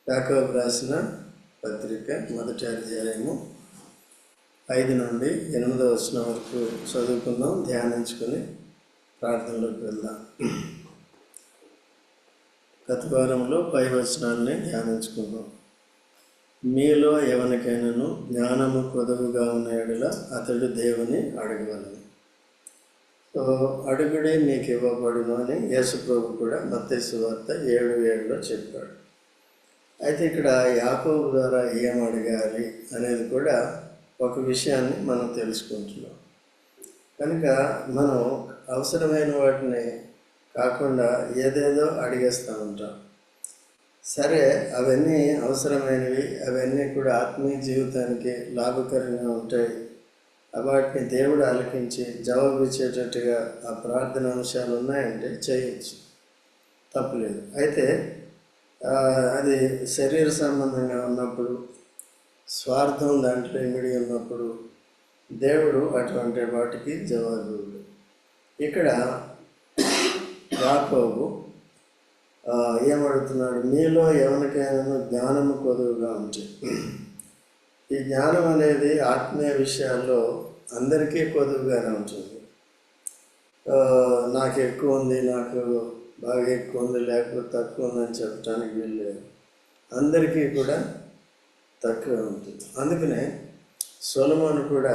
యాకోబు రాసిన పత్రిక మొదటి అధ్యాయము 5 నుండి 8వ వచనం వరకు చదువుకుందాం, ధ్యానించుకొని ప్రార్థనలోకి వెళ్దాం. గత వారంలో 5 వచనాలని ధ్యానించుకుందాం. మీలో ఎవరికైనాను జ్ఞానము కొదువుగా ఉన్న యెడల అతడు దేవుని అడగవలెను, అడుగుడే మీకు ఇవ్వబడును అని యేసు ప్రభు కూడా మత్తయి సువార్త 7:7లో చెప్పాడు. అయితే ఇక్కడ యాకోబు ద్వారా ఏం అడగాలి అనేది కూడా ఒక విషయాన్ని మనం తెలుసుకుంటున్నాం. కనుక మనం అవసరమైన వాటిని కాకుండా ఏదేదో అడిగేస్తూ ఉంటాం. సరే, అవన్నీ అవసరమైనవి, అవన్నీ కూడా ఆత్మీయ జీవితానికి లాభకరంగా ఉంటాయి. వాటిని దేవుడు ఆలకించి జవాబు ఇచ్చేటట్టుగా ఆ ప్రార్థన అంశాలు ఉన్నాయంటే చేయొచ్చు, తప్పులేదు. అయితే అది శరీర సంబంధంగా ఉన్నప్పుడు, స్వార్థం దాంట్లో ఇమిడి ఉన్నప్పుడు దేవుడు అటువంటి వాటికి జవాబు. ఇక్కడ యాకోబు ఏమడుగుతున్నాడు? మీలో ఎవరికైనా జ్ఞానము కొదువుగా ఉంటే. ఈ జ్ఞానం అనేది ఆత్మీయ విషయాల్లో అందరికీ కొదువుగానే ఉంటుంది. నాకు ఎక్కువ ఉంది, నాకు బాగా ఎక్కువ ఉంది, లేకపోతే తక్కువ ఉందని చెప్పడానికి వీల్లేదు. అందరికీ కూడా తక్కువ ఉంటుంది. అందుకనే సొలొమోను కూడా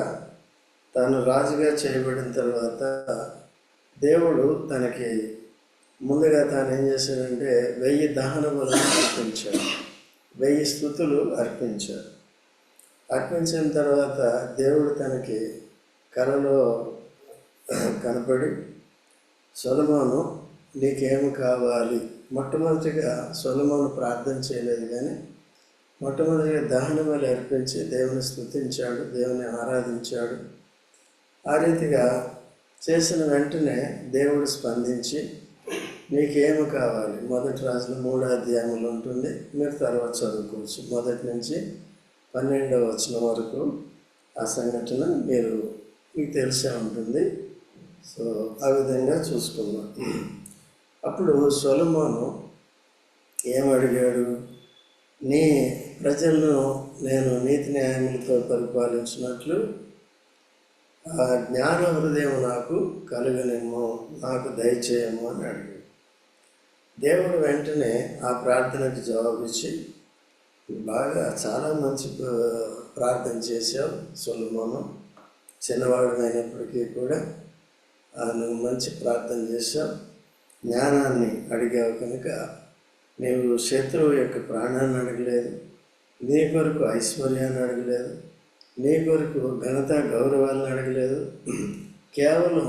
తాను రాజుగా చేయబడిన తర్వాత దేవుడు తనకి ముందుగా తాను ఏం చేశాడంటే 1000 దహన బలులు అర్పించాడు, 1000 స్తుతులు అర్పించాడు. అర్పించిన తర్వాత దేవుడు తనకి కలలో కనపడి, సొలొమోను నీకేమి కావాలి? మొట్టమొదటిగా సొలొమోను ప్రార్థన చేయలేదు, కానీ మొట్టమొదటిగా దహన బలి అర్పించి దేవుని స్తుతించాడు, దేవుని ఆరాధించాడు. ఆ రీతిగా చేసిన వెంటనే దేవుడు స్పందించి నీకేమి కావాలి? మొదటి రాజులు 3వ అధ్యాయంలో ఉంటుంది, మీరు తర్వాత చదువుకోవచ్చు. మొదటి నుంచి 12వ వచనం వరకు ఆ సంఘటన మీకు తెలిసే ఉంటుంది. సో ఆ విధంగా చూసుకున్నాం. అప్పుడు సొలొమోను ఏమడిగాడు? నీ ప్రజలను నేను నీతి న్యాయములతో పరిపాలించినట్లు ఆ జ్ఞాన హృదయం నాకు కలుగనేమో, నాకు దయచేయము అని అడిగాడు. దేవుడు వెంటనే ఆ ప్రార్థనకి జవాబిచ్చి, బాగా చాలా మంచి ప్రార్థన చేశావు సొలొమోను, చిన్నవాడు అయినప్పటికీ కూడా నువ్వు మంచి ప్రార్థన చేశావు, జ్ఞానాన్ని అడిగావు. కనుక నీవు శత్రువు యొక్క ప్రాణాన్ని అడగలేదు, నీ కొరకు ఐశ్వర్యాన్ని అడగలేదు, నీ కొరకు ఘనత గౌరవాలను అడగలేదు, కేవలం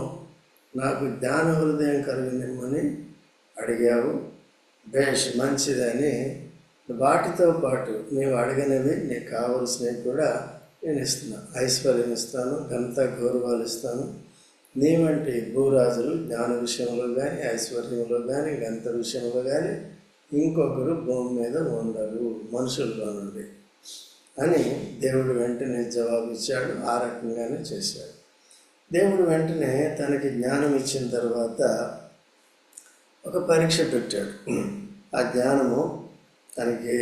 నాకు జ్ఞాన హృదయం కలిగినమని అడిగావు. బేష్, మంచిదని. వాటితో పాటు నీవు అడగనివి, నీకు కావలసినవి కూడా నేను ఇస్తున్నాను. ఐశ్వర్యం ఇస్తాను, ఘనత గౌరవాలు ఇస్తాను. నీ వంటి భూరాజులు జ్ఞాన విషయంలో కానీ, ఐశ్వర్యంలో కానీ, ఘనత విషయంలో కానీ ఇంకొకరు భూమి మీద ఉండరు మనుషుల్లో నుండి అని దేవుడు వెంటనే జవాబు ఇచ్చాడు. ఆ రకంగానే చేశాడు. దేవుడు వెంటనే తనకి జ్ఞానం ఇచ్చిన తర్వాత ఒక పరీక్ష పెట్టాడు. ఆ జ్ఞానము తనకి,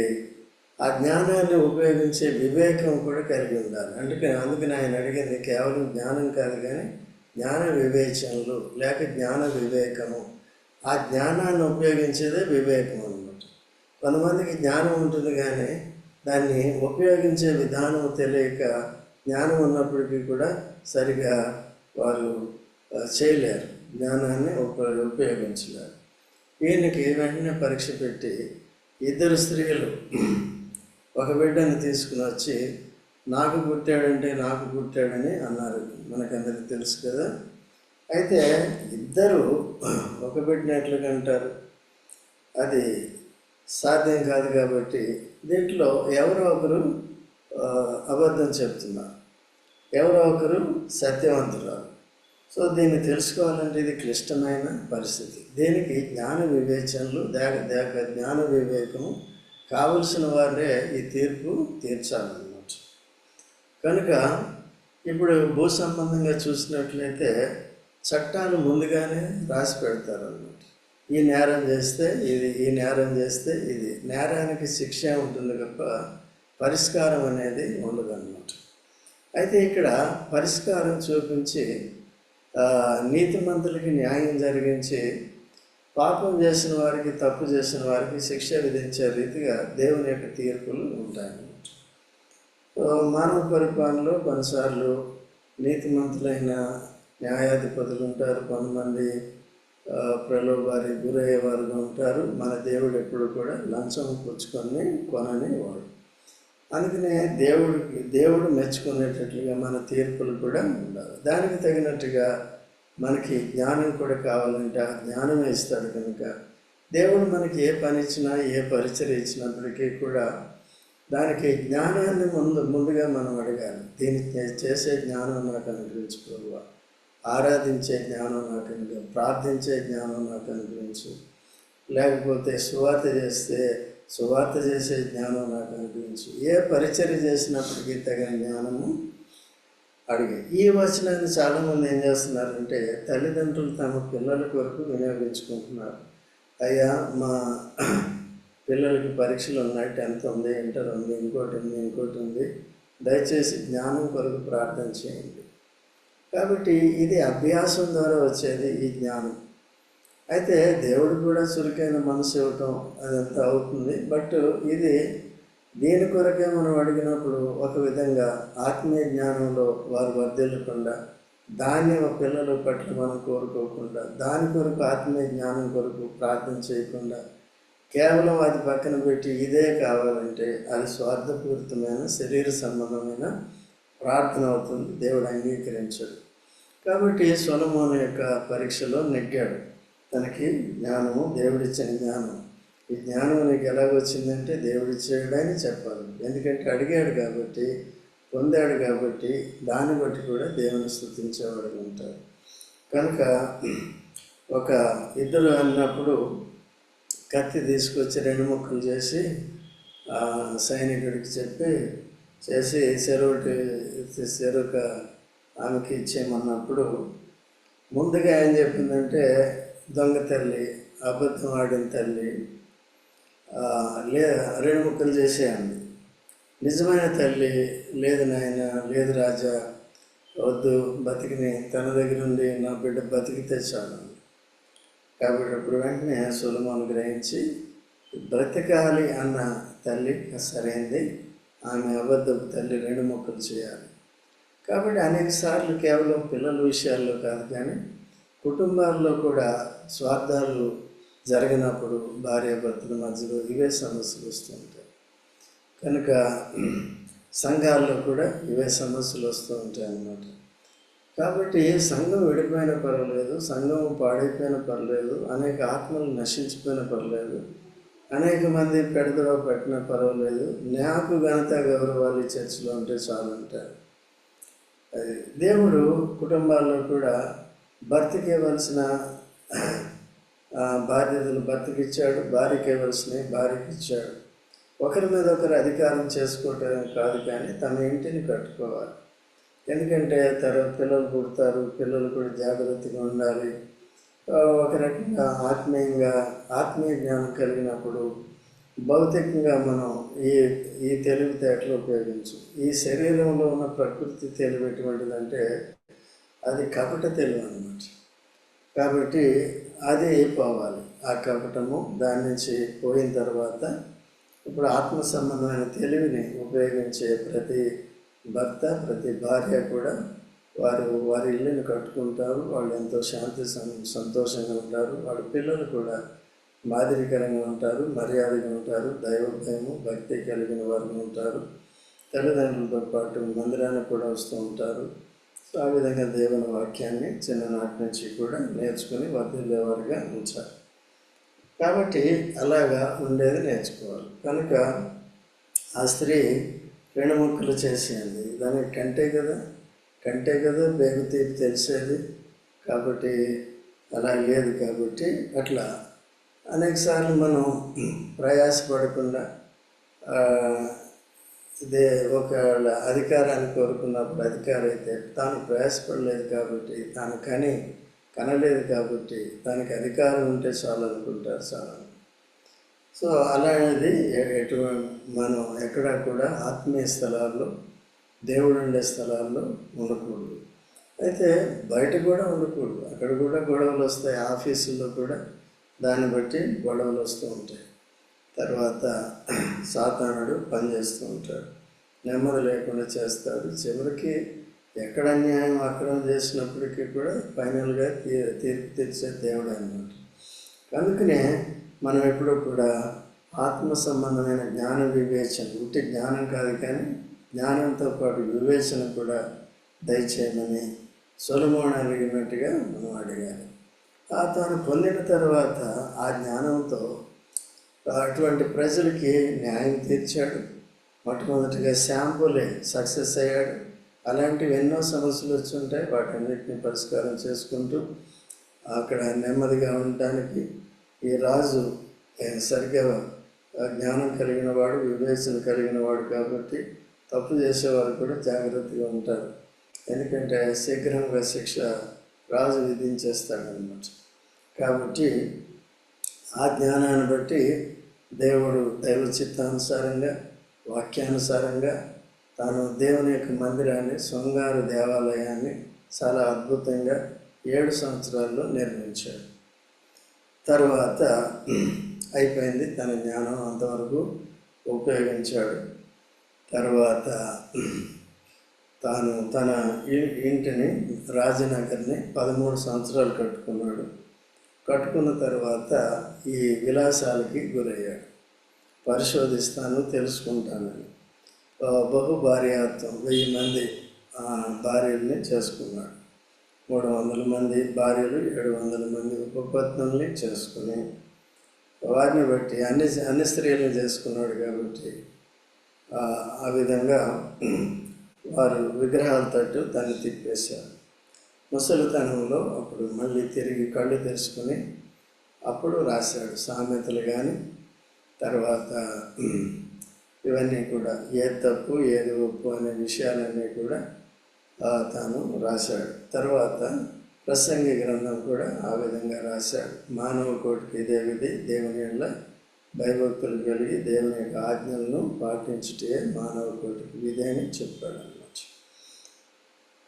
ఆ జ్ఞానాన్ని ఉపయోగించే వివేకం కూడా కలిగి ఉండాలి. అందుకని ఆయన అడిగింది కేవలం జ్ఞానం కాదు, కానీ జ్ఞాన వివేచనలు లేక జ్ఞాన వివేకము. ఆ జ్ఞానాన్ని ఉపయోగించేదే వివేకం అన్నమాట. కొంతమందికి జ్ఞానం ఉంటుంది, కానీ దాన్ని ఉపయోగించే విధానం తెలియక జ్ఞానం ఉన్నప్పటికీ కూడా సరిగా వారు చేయలేరు, జ్ఞానాన్ని ఉపయోగించలేరు. ఈయనకి వెంటనే పరీక్ష పెట్టి 2 స్త్రీలు ఒక బిడ్డని తీసుకుని వచ్చి నాకు పుట్టాడంటే నాకు పుట్టాడని అన్నారు. మనకందరికి తెలుసు కదా. అయితే ఇద్దరు ఒక బిడ్డని ఎట్లా అంటారు? అది సాధ్యం కాదు. కాబట్టి దీంట్లో ఎవరో ఒకరు అబద్ధం చెప్తున్నారు, ఎవరో ఒకరు సత్యవంతురాలు. సో దీన్ని తెలుసుకోవాలంటే ఇది క్లిష్టమైన పరిస్థితి. దీనికి జ్ఞాన వివేచనలు, జ్ఞాన వివేకము కావలసిన వారే ఈ తీర్పు తీర్చాలన్నమాట. కనుక ఇప్పుడు భూ సంబంధంగా చూసినట్లయితే చట్టాలు ముందుగానే రాసి పెడతారు అన్నమాట. ఈ నేరం చేస్తే ఇది, ఈ నేరం చేస్తే ఇది. నేరానికి శిక్ష ఉంటుంది తప్ప పరిష్కారం అనేది ఉండదన్నమాట. అయితే ఇక్కడ పరిష్కారం చూపించి నీతిమంతులకి న్యాయం జరిగించి పాపం చేసిన వారికి, తప్పు చేసిన వారికి శిక్ష విధించే రీతిగా దేవుని యొక్క తీర్పులు ఉంటాయన్నమాట. మానవ పరిపాలనలో కొన్నిసార్లు నీతిమంతులైన న్యాయాధిపతులు ఉంటారు, కొంతమంది ప్రలోభానికి గురయ్యేవారుగా ఉంటారు. మన దేవుడు ఎప్పుడు కూడా లంచం పుచ్చుకొని కొనని వాడు. అందుకనే దేవుడు మెచ్చుకునేటట్లుగా మన తీర్పులు కూడా ఉండాలి. దానికి తగినట్టుగా మనకి జ్ఞానం కూడా కావాలంటే ఆ జ్ఞానమే ఇస్తాడు. కనుక దేవుడు మనకి ఏ పని ఇచ్చినా, ఏ పరిచయం ఇచ్చినప్పటికీ కూడా దానికి జ్ఞానాన్ని ముందుగా మనం అడగాలి. దీనికి చేసే జ్ఞానం నాకు అనుగ్రహించుకోవా, ఆరాధించే జ్ఞానం నాకు అనుగ్రహించు, ప్రార్థించే జ్ఞానం నాకు అనుగ్రహించు, లేకపోతే సువార్త చేసే జ్ఞానం నాకు అనుగ్రహించు. ఏ పరిచర్య చేసినప్పటికీ తగిన జ్ఞానము అడిగి. ఈ వచనాన్ని చాలామంది ఏం చేస్తున్నారంటే తల్లిదండ్రులు తమ పిల్లల కొరకు వినియోగించుకుంటున్నారు. అయ్యా, మా పిల్లలకి పరీక్షలు ఉన్నాయి, 10th ఉంది, ఇంటర్ ఉంది, ఇంకోటి ఉంది, దయచేసి జ్ఞానం కొరకు ప్రార్థన చేయండి. కాబట్టి ఇది అభ్యాసం ద్వారా వచ్చేది ఈ జ్ఞానం. అయితే దేవుడు కూడా చురుకైన మనసు ఇవ్వటం అదంతా అవుతుంది. బట్ ఇది దీని కొరకే మనం అడిగినప్పుడు ఒక విధంగా ఆత్మీయ జ్ఞానంలో వారు వర్ధిల్లకుండా, దాన్ని పిల్లల పట్ల మనం కోరుకోకుండా, దాని కొరకు ఆత్మీయ జ్ఞానం కొరకు ప్రార్థన చేయకుండా కేవలం అది పక్కన పెట్టి ఇదే కావాలంటే అది స్వార్థపూరితమైన శరీర సంబంధమైన ప్రార్థన అవుతుంది, దేవుడు అంగీకరించడు. కాబట్టి సొలొమోను యొక్క పరీక్షలో నెగ్గాడు. తనకి జ్ఞానము, దేవుడిచ్చిన జ్ఞానం. ఈ జ్ఞానం నీకు ఎలాగొచ్చిందంటే దేవుడిచ్చాడని చెప్పాలి. ఎందుకంటే అడిగాడు కాబట్టి, పొందాడు కాబట్టి, దాన్ని బట్టి కూడా దేవుని స్తుతించేవాడు ఉంటారు. కనుక ఒక ఇద్దరు అన్నప్పుడు కత్తి తీసుకొచ్చి 2 ముక్కలు చేసి సైనికుడికి చేసి చెరుక ఆమెకి ఇచ్చేయమన్నప్పుడు ముందుగా ఏం చెప్పిందంటే, దొంగ తల్లి, అబద్ధం ఆడిన తల్లి, 2 ముక్కలు చేసేయండి. నిజమైన తల్లి, లేదు నాయన, లేదు రాజా, వద్దు, బతికిని, తన దగ్గర ఉండి నా బిడ్డ బతికితే చాలు. కాబట్టి అప్పుడు వెంటనే సొలొమోను గ్రహించి బ్రతకాలి అన్న తల్లి సరైంది, ఆమె అబద్ధపు తల్లి 2 ముక్కలు చేయాలి. కాబట్టి అనేక సార్లు కేవలం పిల్లల విషయాల్లో కాదు కానీ కుటుంబాల్లో కూడా స్వార్థాలు జరిగినప్పుడు భార్యాభర్తల మధ్యలో ఇవే సమస్యలు వస్తూ ఉంటాయి. కనుక సంఘాల్లో కూడా ఇవే సమస్యలు వస్తూ ఉంటాయి అన్నమాట. కాబట్టి సంఘం విడిపోయినా పర్వాలేదు, సంఘం పాడైపోయినా పర్లేదు, అనేక ఆత్మలు నశించిపోయినా పర్లేదు, అనేక మంది పెడదవ పెట్టినా పర్వాలేదు, నాకు ఘనత గౌరవాలు ఈ చర్చిలో ఉంటే చాలు అంటారు. అది దేవుడు కుటుంబాల్లో కూడా భర్తకి ఇవ్వాల్సిన బాధ్యతలు భర్తకి ఇచ్చాడు, భార్యకి ఇవ్వాల్సినవి భార్యకి ఇచ్చాడు. ఒకరి మీద ఒకరు అధికారం చేసుకోవటం కాదు కానీ తమ ఇంటిని కట్టుకోవాలి. ఎందుకంటే పిల్లలు పుడతారు, పిల్లలు కూడా జాగ్రత్తగా ఉండాలి. ఒక రకంగా ఆత్మీయ జ్ఞానం కలిగినప్పుడు భౌతికంగా మనం ఈ తెలివితేటలు ఉపయోగించు. ఈ శరీరంలో ఉన్న ప్రకృతి తెలివి ఎటువంటిదంటే అది కపట తెలివి అన్నమాట. కాబట్టి అది పోవాలి. ఆ కపటము దాని నుంచి పోయిన తర్వాత ఇప్పుడు ఆత్మ సంబంధమైన తెలివిని ఉపయోగించే ప్రతి భర్త, ప్రతి భార్య కూడా వారి ఇల్లుని కట్టుకుంటారు. వాళ్ళు ఎంతో సంతోషంగా ఉంటారు. వాళ్ళ పిల్లలు కూడా మాదిరికరంగా ఉంటారు, మర్యాదగా ఉంటారు, దైవభయము, భక్తి కలిగిన వారు ఉంటారు. తల్లిదండ్రులతో పాటు మందిరానికి కూడా వస్తూ ఉంటారు. సో ఆ విధంగా దేవుని వాక్యాన్ని చిన్ననాటి నుంచి కూడా నేర్చుకుని వర్ధిల్లేవారుగా ఉంచారు. కాబట్టి అలాగా ఉండేది నేర్చుకోవాలి. కనుక ఆ స్త్రీ 2 ముక్కలు చేసేయండి. దానికి కంటే కదా బేగు తీపి తెలిసేది. కాబట్టి అలా లేదు. కాబట్టి అట్లా అనేకసార్లు మనం ప్రయాసపడకుండా ఇదే ఒకవేళ అధికారాన్ని కోరుకున్నప్పుడు అధికారి అయితే తాను ప్రయాసపడలేదు కాబట్టి తాను కనలేదు కాబట్టి దానికి అధికారం ఉంటే చాలు అనుకుంటారు చాలా. సో అలాంటిది మనం ఎక్కడా కూడా ఆత్మీయ స్థలాల్లో, దేవుడు ఉండే స్థలాల్లో ఉండకూడదు. అయితే బయట కూడా ఉండకూడదు. అక్కడ కూడా గొడవలు వస్తాయి. ఆఫీసుల్లో కూడా దాన్ని బట్టి గొడవలు వస్తూ ఉంటాయి. తర్వాత సాతానుడు పనిచేస్తూ ఉంటాడు, నెమ్మది లేకుండా చేస్తాడు. చివరికి ఎక్కడ అన్యాయం అక్రమం చేసినప్పటికీ కూడా ఫైనల్గా తీర్పు తీర్చే దేవుడు అన్నమాట. అందుకనే మనం ఎప్పుడూ కూడా ఆత్మ సంబంధమైన జ్ఞాన వివేచన, ఉంటే జ్ఞానం కాదు కానీ జ్ఞానంతో పాటు వివేచన కూడా దయచేయమని సొలొమోను అడిగినట్టుగా మనం అడిగాలి. తాను పొందిన తర్వాత ఆ జ్ఞానంతో అటువంటి ప్రజలకి న్యాయం తీర్చాడు. మొట్టమొదటిగా శాంపులే సక్సెస్ అయ్యాడు. అలాంటివి ఎన్నో సమస్యలు వచ్చి ఉంటాయి. వాటన్నిటిని పరిష్కారం చేసుకుంటూ అక్కడ నెమ్మదిగా ఉండటానికి ఈ రాజు సరిగ్గా జ్ఞానం కలిగిన వాడు, వివేచన కలిగిన వాడు కాబట్టి తప్పు చేసేవారు కూడా జాగ్రత్తగా ఉంటారు. ఎందుకంటే శీఘ్రంగా శిక్ష రాజు విధించేస్తాడనమాట. కాబట్టి ఆ జ్ఞానాన్ని బట్టి దేవుడు దైవ చిత్తానుసారంగా, వాక్యానుసారంగా తాను దేవుని యొక్క మందిరాన్ని, శృంగార దేవాలయాన్ని చాలా అద్భుతంగా 7 సంవత్సరాల్లో నిర్మించాడు. తర్వాత అయిపోయింది. తన జ్ఞానం అంతవరకు ఉపయోగించాడు. తర్వాత తాను తన ఇంటిని, రాజనగర్ని 13 సంవత్సరాలు కట్టుకున్నాడు. కట్టుకున్న తర్వాత ఈ విలాసాలకి గురయ్యాడు. పరిశోధిస్తాను, తెలుసుకుంటానని బహుభార్యాత్వం 1000 మంది భార్యల్ని చేసుకున్నాడు. 300 మంది భార్యలు, 700 మంది ఉపపత్నుల్ని చేసుకుని వారిని బట్టి అన్ని స్త్రీలను చేసుకున్నాడు. కాబట్టి ఆ విధంగా వారు విగ్రహాల తట్టు దాన్ని తిప్పేశారు. ముసలితనంలో అప్పుడు మళ్ళీ తిరిగి కళ్ళు తెరుచుకొని అప్పుడు రాశాడు సామెతలు కానీ, తర్వాత ఇవన్నీ కూడా ఏది తప్పు ఏది ఒప్పు అనే విషయాలన్నీ కూడా తాను రాశాడు. తర్వాత ప్రసంగి గ్రంథం కూడా ఆ విధంగా రాశాడు. మానవ కోటికి ఇదే విధి, దేవుని వల్ల భయభక్తులు కలిగి దేవుని యొక్క ఆజ్ఞలను పాటించుటే మానవ కోటికి విధి అని చెప్పాడు అన్నమాట.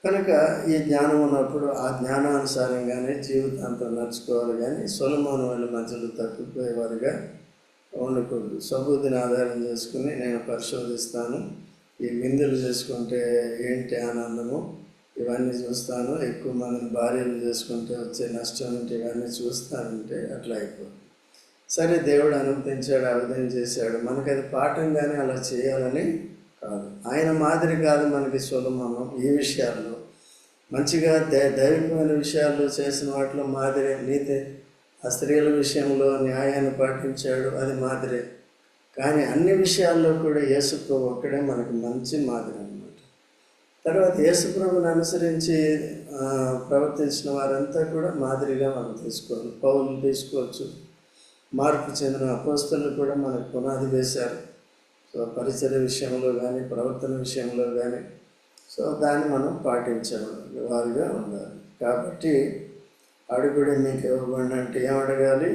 కనుక ఈ జ్ఞానం ఉన్నప్పుడు ఆ జ్ఞానానుసారంగానే జీవితాంతం నడుచుకోవాలి. కానీ సొలొమోను వాళ్ళ మధ్యలో తప్పిపోయేవారుగా ఉండకూడదు. సబూదిని ఆధారం చేసుకుని నేను పరిశోధిస్తాను, ఈ విందులు చేసుకుంటే ఏంటి ఆనందము, ఇవన్నీ చూస్తాను, ఎక్కువ మందిని భార్యలు చేసుకుంటే వచ్చే నష్టం ఏంటి, ఇవన్నీ చూస్తానంటే అట్లా అయిపోతుంది. సరే, దేవుడు అనుమతించాడు, ఆ విధంగా చేశాడు. మనకి అది పాఠంగానే అలా చేయాలని కాదు. ఆయన మాదిరి కాదు మనకి సొలొమోను. ఈ విషయాల్లో మంచిగా దైవికమైన విషయాల్లో చేసిన వాటిలో మాదిరి. నీతి ఆ స్త్రీల విషయంలో న్యాయాన్ని పాటించాడు, అది మాదిరే. కానీ అన్ని విషయాల్లో కూడా యేసుప్రభు ఒక్కడే మనకు మంచి మాదిరి అన్నమాట. తర్వాత యేసుప్రభుని అనుసరించి ప్రవర్తించిన వారంతా కూడా మాదిరిగా మనం తీసుకోవాలి. పౌలు తీసుకోవచ్చు. మార్పు చెందిన అపోస్తలులు కూడా మనకు పునాది వేశారు. సో పరిచర్య విషయంలో కానీ, ప్రవర్తన విషయంలో కానీ, సో దాన్ని మనం పాటించేవారు వారుగా ఉండాలి. కాబట్టి అడుగుడు మీకు ఇవ్వబడిన అంటే ఏమడగాలి?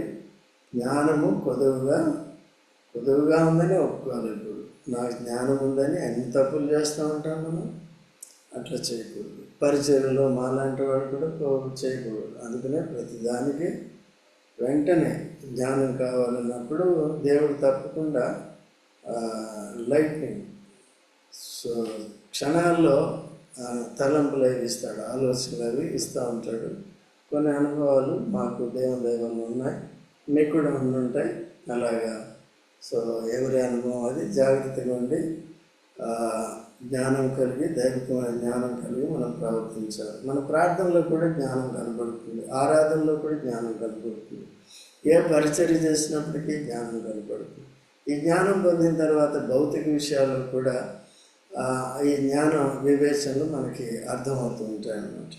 జ్ఞానము కొదువుగా ఉందని ఒప్పుకోవాలి. ఇప్పుడు నాకు జ్ఞానం ఉందని అన్ని తప్పులు చేస్తూ ఉంటాం మనం. అట్లా చేయకూడదు. పరిచర్యలో మాలాంటి వాడు కూడా చేయకూడదు. అందుకనే ప్రతిదానికి వెంటనే జ్ఞానం కావాలన్నప్పుడు దేవుడు తప్పకుండా లైట్నింగ్, సో క్షణాల్లో తలంపులు అవి ఇస్తాడు, ఆలోచనలు అవి ఇస్తూ ఉంటాడు. కొన్ని అనుభవాలు మాకు దేవుళ్ళు ఉన్నాయి, మీకు కూడా ఉండుంటాయి అలాగా. సో ఎవరి అనుభవం అది జాగ్రత్తగా ఉండి జ్ఞానం కలిగి, దైవికమైన జ్ఞానం కలిగి మనం ప్రవర్తించాలి. మన ప్రార్థనలో కూడా జ్ఞానం కనబడుతుంది, ఆరాధనలో కూడా జ్ఞానం కనబడుతుంది, ఏ పరిచర్య చేసినప్పటికీ జ్ఞానం కనబడుతుంది. ఈ జ్ఞానం పొందిన తర్వాత భౌతిక విషయాల్లో కూడా ఈ జ్ఞాన వివేచనలు మనకి అర్థమవుతూ ఉంటాయి అన్నమాట.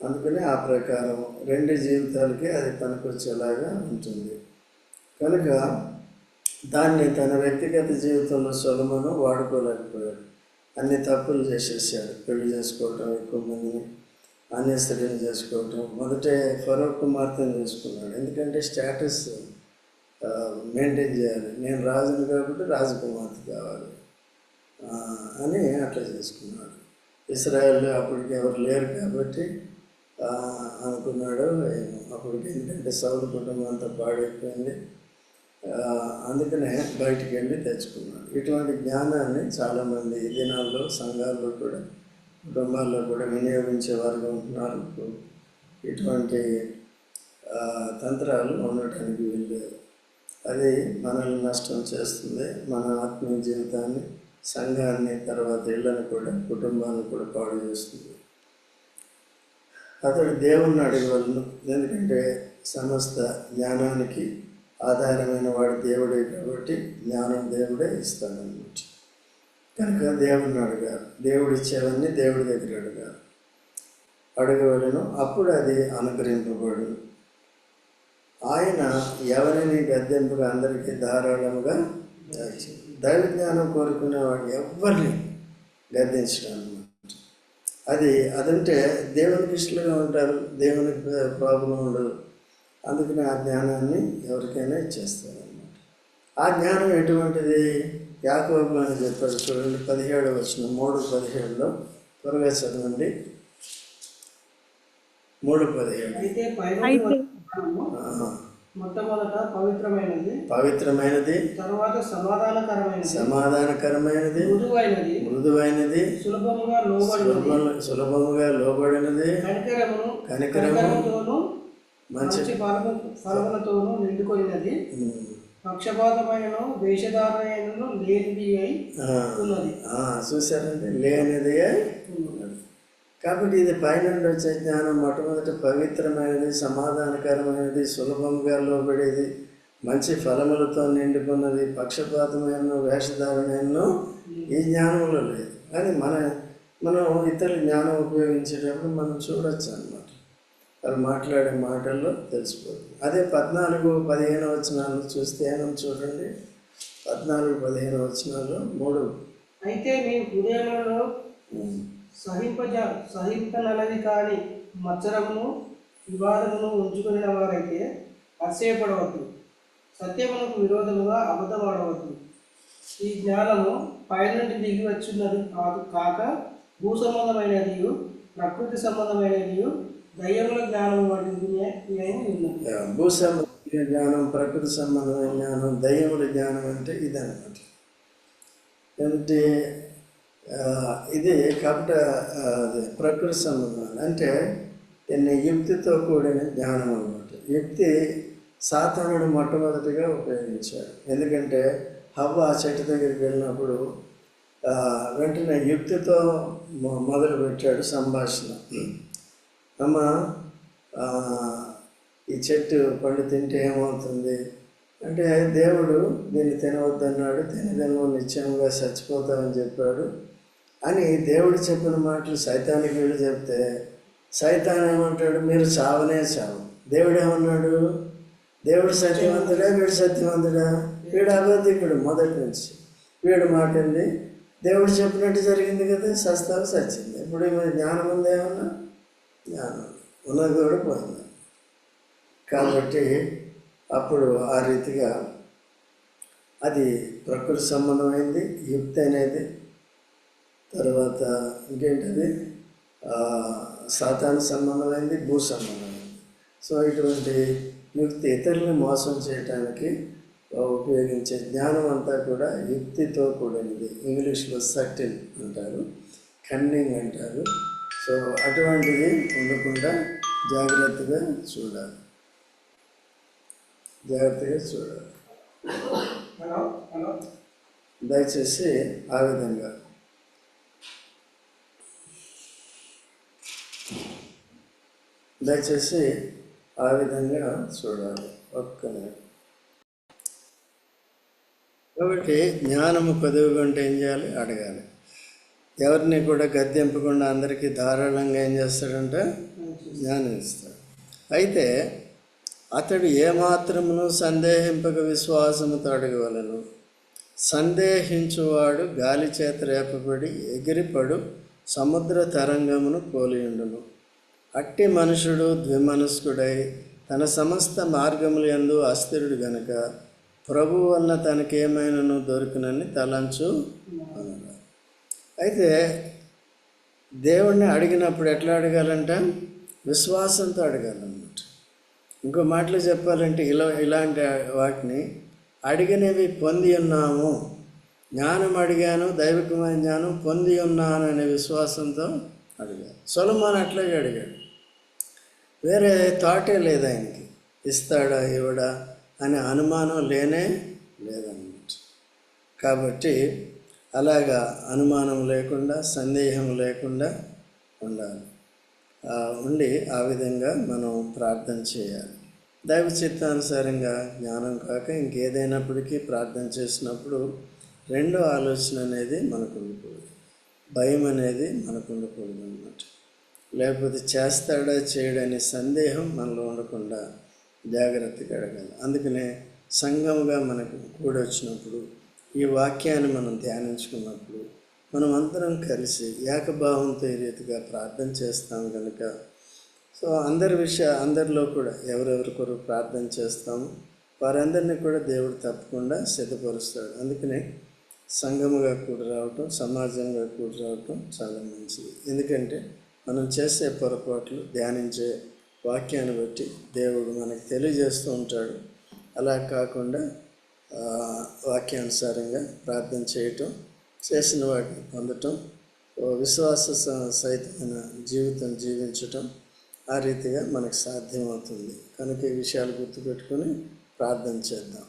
అందుకని ఆ ప్రకారం 2 జీవితాలకి అది పనికొచ్చేలాగా ఉంటుంది. కనుక దాన్ని తన వ్యక్తిగత జీవితంలో సొలొమోను వాడుకోలేకపోయాడు. అన్ని తప్పులు చేసేసాడు. పెళ్లి చేసుకోవటం, ఎక్కువ మందిని అన్య స్త్రీని చేసుకోవటం. మొదటే ఫరో కుమార్తెను చేసుకున్నాడు, ఎందుకంటే స్టేటస్ మెయింటైన్ చేయాలి, నేను రాజును కాబట్టి రాజకుమార్తె కావాలి అని అట్లా చేసుకున్నాడు. ఇశ్రాయేల్లో అప్పటికి ఎవరు లేరు కాబట్టి అనుకున్నాడు ఏమో అప్పటికి, ఎందుకంటే సౌలు కుటుంబం అంతా పాడైపోయింది, అందుకనే బయటికి వెళ్ళి తెచ్చుకున్నాడు. ఇటువంటి జ్ఞానాన్ని చాలామంది ఈ దినాల్లో సంఘాల్లో కూడా కుటుంబాల్లో కూడా వినియోగించేవారుగా ఉంటున్నారు. ఇటువంటి తంత్రాలు ఉండటానికి వీల్లేదు. అది మనల్ని నష్టం చేస్తుంది, మన ఆత్మీయ జీవితాన్ని, సంఘాన్ని, తర్వాత ఇళ్ళని కూడా, కుటుంబాన్ని కూడా పాడు చేస్తుంది. అతడు దేవుణ్ణి అడగవలను, ఎందుకంటే సమస్త జ్ఞానానికి ఆధారమైన వాడు దేవుడే కాబట్టి జ్ఞానం దేవుడే ఇస్తాడన్నమాట. కనుక దేవుణ్ణి అడగాలి, దేవుడు ఇచ్చేవన్నీ దేవుడి దగ్గర అడగవలను, అప్పుడు అది అనుగ్రహింపబడును. ఆయన ఎవరిని గద్దెంపుగా అందరికీ ధారాళముగా దైవ జ్ఞానం కోరుకునేవాడు ఎవరిని గద్దించడం అన్నమాట. అదంటే దేవునికి ఇష్టంగా ఉంటారు, దేవునికి ప్రాబ్లం ఉండదు, అందుకని ఆ జ్ఞానాన్ని ఎవరికైనా ఇచ్చేస్తారు అన్నమాట. ఆ జ్ఞానం ఎటువంటిది? యాకోబు అని చెప్పాడు చూడండి, 17వ వచనం, 3:17లో త్వరగా చదవండి. 3:17 మొట్టమొదట పవిత్రమైనది, తరువాత సమాధానకరమైనది, మృదువైనది, సులభముగా లోబడినది, కనికరముతోను మంచి ఫలములతోను నిండుకొనినది, పక్షపాతమైనను వేషధారణను లేనిది అయి ఉన్నది. చూసారంటే లేనిది అయి ఉన్నది. కాబట్టి ఇది పైనుండి వచ్చే జ్ఞానం మొట్టమొదటి పవిత్రమైనది, సమాధానకరమైనది, సులభంగా లోబడేది, మంచి ఫలములతో నిండుకున్నది, పక్షపాతమైన వేషధారణను ఈ జ్ఞానంలో లేదు. కానీ మనం ఇతరుల జ్ఞానం ఉపయోగించేటప్పుడు మనం చూడొచ్చు అన్నమాట, వాళ్ళు మాట్లాడే మాటల్లో తెలిసిపోతుంది. అదే 14-15 వచనాలు చూస్తే ఏమని చూడండి, 14-15 వచనాలు 3. అయితే మీ హృదయంలో సహింపనలది కాని మత్సరమును వివాదమును ఉంచుకునే వారైతే అతిశయపడవద్దు, సత్యమునకు విరోధముగా అబద్ధమాడవద్దు. ఈ జ్ఞానము పైనుండి దిగి వచ్చినది కాక భూ సంబంధమైనది, ప్రకృతి సంబంధమైనది, దయ్యముల జ్ఞానం వంటిది. భూ సంబంధమైన జ్ఞానం, ప్రకృతి సంబంధమైన జ్ఞానం, దయ్యముల జ్ఞానం అంటే ఇదన్నమాట. అంటే ఇది కపట ప్రకృతి సంబంధం అంటే యుక్తితో కూడిన జ్ఞానం అన్నమాట. యుక్తి సాతానుడు మొట్టమొదటిగా ఉపయోగించాడు, ఎందుకంటే హవ్వ ఆ చెట్టు దగ్గరికి వెళ్ళినప్పుడు వెంటనే యుక్తితో మొదలుపెట్టాడు సంభాషణ. అమ్మ, ఈ చెట్టు పండు తింటే ఏమవుతుంది అంటే, దేవుడు దీన్ని తినవద్దన్నాడు, తినదను నిశ్చయంగా చచ్చిపోతామని చెప్పాడు అని దేవుడు చెప్పిన మాటలు సైతానికి వీళ్ళు చెప్తే, సైతాన్ ఏమంటాడు, మీరు చావనే చావు. దేవుడు ఏమన్నాడు, దేవుడు సత్యవంతుడా, వీడు సత్యవంతుడా? వీడు అబద్ధికుడు మొదటి నుంచి. వీడు మాట ఉంది, దేవుడు చెప్పినట్టు జరిగింది కదా, సస్తావు సచ్చింది. ఇప్పుడు జ్ఞానం ఉంది, ఏమన్నా జ్ఞానం ఉన్నది కూడా పోయింది. కాబట్టి అప్పుడు ఆ రీతిగా అది ప్రకృతి సంబంధమైంది యుక్తి అనేది. తర్వాత ఇంకేంటది, సాతాను సంబంధమైంది, భూ సంబంధమైంది. సో ఇటువంటి యుక్తి ఇతరులను మోసం చేయటానికి ఉపయోగించే జ్ఞానం అంతా కూడా యుక్తితో కూడినది. ఇంగ్లీష్లో సటిల్ అంటారు, కన్నింగ్ అంటారు. సో అటువంటిది ఉండకుండా జాగ్రత్తగా చూడాలి. దయచేసి ఆ విధంగా చూడాలి. కాబట్టి జ్ఞానము కొద్దిగా ఉంటే ఏం చేయాలి, అడగాలి. ఎవరిని కూడా గద్దెంపకుండా అందరికీ ధారాళంగా ఏం చేస్తాడంటే జ్ఞానం ఇస్తాడు. అయితే అతడు ఏమాత్రమును సందేహింపక విశ్వాసముతో అడగవలను. సందేహించువాడు గాలి చేత రేపబడి ఎగిరిపడు సముద్ర తరంగమును పోలియుండును. అట్టి మనుషుడు ద్విమనస్కుడై తన సమస్త మార్గములు యందు అస్థిరుడు గనుక ప్రభు వలన తనకేమైనను దొరికినని తలంచు అన్నారు. అయితే దేవుణ్ణి అడిగినప్పుడు ఎట్లా అడగాలంట? విశ్వాసంతో అడగాలన్నమాట. ఇంకో మాటలు చెప్పాలంటే ఇలాంటి వాటిని అడిగినవి పొంది ఉన్నాము, జ్ఞానం అడిగాను, దైవికమైన జ్ఞానం పొంది ఉన్నాను అనే విశ్వాసంతో అడిగాడు. సొలొమోను అట్లాగే అడిగాడు. వేరే థాటే లేదు ఆయనకి, ఇస్తాడా ఇవ్వడా అనే అనుమానం లేదన్నమాట. కాబట్టి అలాగా అనుమానం లేకుండా, సందేహం లేకుండా ఉండాలి. ఉండి ఆ విధంగా మనం ప్రార్థన చేయాలి. దైవ చిత్తానుసారంగా జ్ఞానం కాక ఇంకేదైనప్పటికీ ప్రార్థన చేసినప్పుడు రెండో ఆలోచన అనేది మనకు ఉండకూడదు, భయం అనేది మనకు ఉండకూడదు అన్నమాట. లేకపోతే చేస్తాడా చేయడనే సందేహం మనలో ఉండకుండా జాగ్రత్తగా అడగాలి. అందుకనే సంఘముగా మనకు కూడొచ్చినప్పుడు ఈ వాక్యాన్ని మనం ధ్యానించుకున్నప్పుడు మనం అందరం కలిసి ఏకభావంతో ఈ రీతిగా ప్రార్థన చేస్తాం కనుక అందరిలో కూడా ఎవరెవరి కొరకు ప్రార్థన చేస్తాము వారందరినీ కూడా దేవుడు తప్పకుండా సిద్ధపరుస్తాడు. అందుకనే సంఘముగా కూడి రావటం, సమాజంగా కూడి రావటం చాలా మంచిది. ఎందుకంటే మనం చేసే పొరపాట్లు ధ్యానించే వాక్యాన్ని బట్టి దేవుడు మనకు తెలియజేస్తూ ఉంటాడు. అలా కాకుండా వాక్యానుసారంగా ప్రార్థన చేయటం, చేసిన వాటిని పొందటం, విశ్వాస సహితమైన జీవితం జీవించటం ఆ రీతిగా మనకు సాధ్యమవుతుంది. కనుక ఈ విషయాలు గుర్తుపెట్టుకొని ప్రార్థన చేద్దాం.